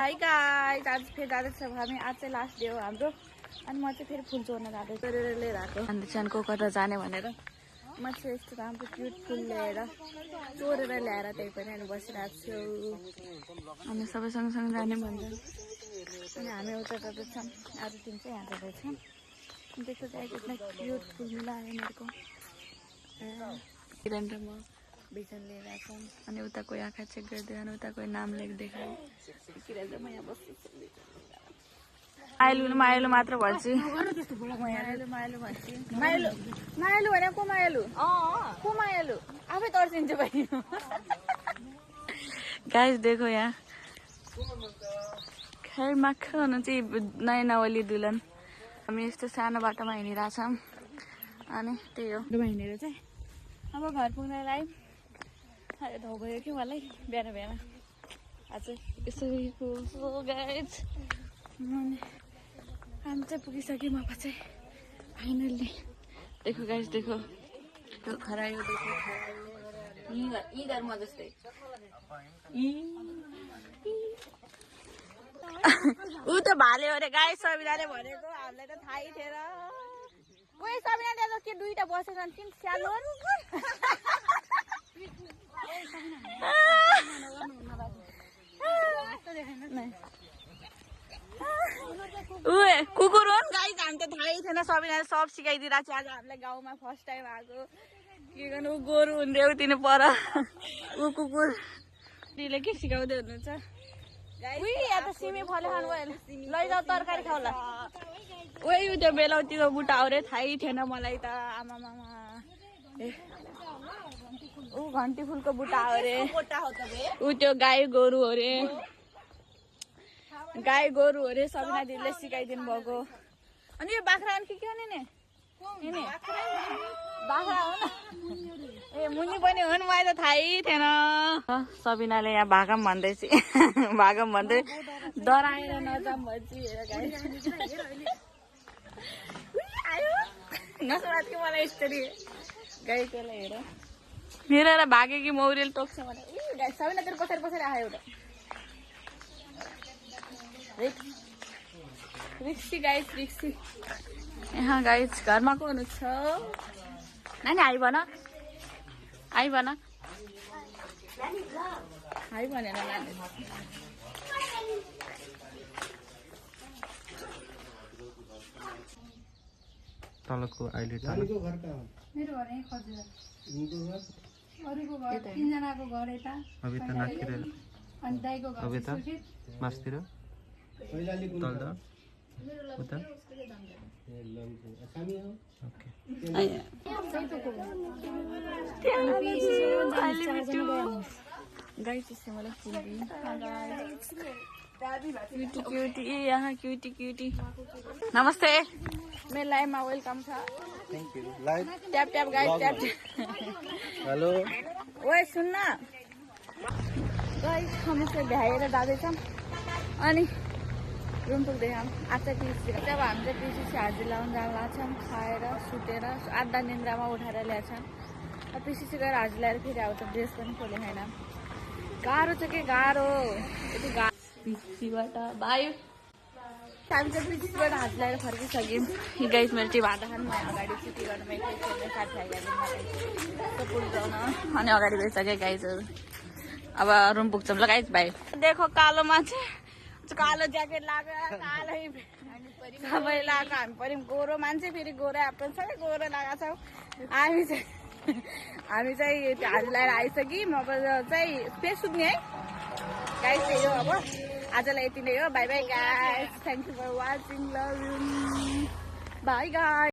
High guys, आज फेरि जाँदैछ हामी। आज चाहिँ लास्ट डे हो हाम्रो। अनि म चाहिँ फेरि फुल चोर्न जाँदैछु। गरेर लिएर आएको अन्त को कता जाने भनेर म चाहिँ यस्तो राम्रो क्युट फुल लिएर चोरेर ल्याएर त्यही पनि अनि बसिरहेको छु। अनि सबै सँगसँगै जाने भन्छ। अनि हामी उता जाँदैछौँ, अरू टिम चाहिँ यहाँ जाँदैछौँ। देखो चाहिँ कितना क्यूट फुल मिला है मेरे को। किरण र म भिजन लिएर छौँ। अनि उता कोही आँखा चेक गर्दै अनि उता कोही नाम लेख्दै खायो। किरण र म यहाँ बस्छु। मायालु मात्र भन्छु। मायालु मायालु भन्छु। मायालु मायालु भने को मायालु? को मायालु? आफै तर्सिन्छ भाइ। गाइस देखो यहाँ खैर माखा हुनुहुन्छ नयाँ नवली दुल्हन। हामी यस्तो सानो बाटोमा हिँडिरहेछौँ। अनि त्यही हो हिँडेर चाहिँ अब घर पुग्नलाई धौ भयो कि मलाई बिहान बिहान आज यसो गाइस। हामी चाहिँ पुगिसक्यौँ अब चाहिँ फाइनल्ली। देखो गाइस देखो खरायो देखो यी घरमा जस्तै ऊ त भाले अरे गाइस। सबिनाले भनेको हामीलाई त थाहै थिएन। कोही सबिनाले त के दुईटा बसेछन् किन स्यालो कुकुर हो नि गाइस। हामी त थाहै थिएन। सबिनाले सब सिकाइदिरहेको छ। आज हामीलाई गाउँमा फर्स्ट टाइम आएको। के गर्नु ऊ गोरु हुँदै उतिनु पर ऊ कुकुर दिदीले के सिकाउँदै हुनुहुन्छ। या त सिमी फले खानु भयो लैजाऊ तरकारी खाउला। उही त्यो बेलाउतीको बुट्टा अरे थाहै थिएन मलाई त। आमामा ऊ घन्टी फुलको बुट्टा अरे ऊ त्यो गाई गोरु अरे गाई गोरु अरे सबिना दिदीले सिकाइदिनु भएको। अनि यो बाख्रा अनि के हो नि बाख्रा हो न। ए मुनि पनि हो नि मलाई त थाहै थिएन। सबिनाले यहाँ भागम भन्दैछ। भागम भन्दै डराएर नजाम भन्छ। नसुरात कि मलाई यस्तरी गाईकोलाई हेर हेरेर भाग्यो कि मौरीले टोक्छ भने गाई सबिना तेरो पछाडि पछाडि आयो एउटा रिक्सी गाइस रिक्सी। यहाँ गाइस घरमा को हुनुहुन्छ नानी? हाई भन हाई भन हाई भनेर नानी। तलको अहिले मेरो घर यही खजुरा। अरूको घर तीनजनाको घर यता अनि दाइको घर मासतिर तल उता क्यूटी क्यूटी यहाँ क्यूटी क्यूटी। नमस्ते मेरो लाइभमा वेलकम छ। Thank you live tap tap guys tap. Hello ओए सुन्न गाइस हामी चाहिँ भ्याएर जाँदैछौँ। अनि रुम पुग्दैछौँ। आज चाहिँ पिसी जब हामी चाहिँ पिसी हाजिर लाउनु जानु लाग्छौँ। खाएर सुतेर आधा निन्द्रामा उठाएर ल्याएछौँ। पिसी गएर हाजिर ल्याएर फेरि अब त ड्रेस पनि खोले छैन। गाह्रो छ के गाह्रो यति गाह्रो। पिसीबाट बाई हामी चाहिँ पिसीबाट हाजिर ल्याएर फर्किसक्यौँ। गाइस मेरो टिम हाल्दा खानु म अगाडि सिटी गर्नु मेरो साथी पुग्छौँ न। अनि अगाडि गइसकेँ गाइसहरू। अब रुम पुग्छौँ ल गाइस भाइ। देखो कालो मान्छे कालो ज्याकेट लगाएर कालै सबै लगाएको हामी पऱ्यौँ। गोरो मान्छे फेरि गोरो एप्पल सबै गोरो लगाएको छौँ। हामी चाहिँ हाजिर लगाएर आइसक्यौँ। अब चाहिँ फेस सुत्ने है गाइस। त्यही हो अब आजलाई यति नै हो। Bye bye guys. Thank you for watching. Love you bye guys.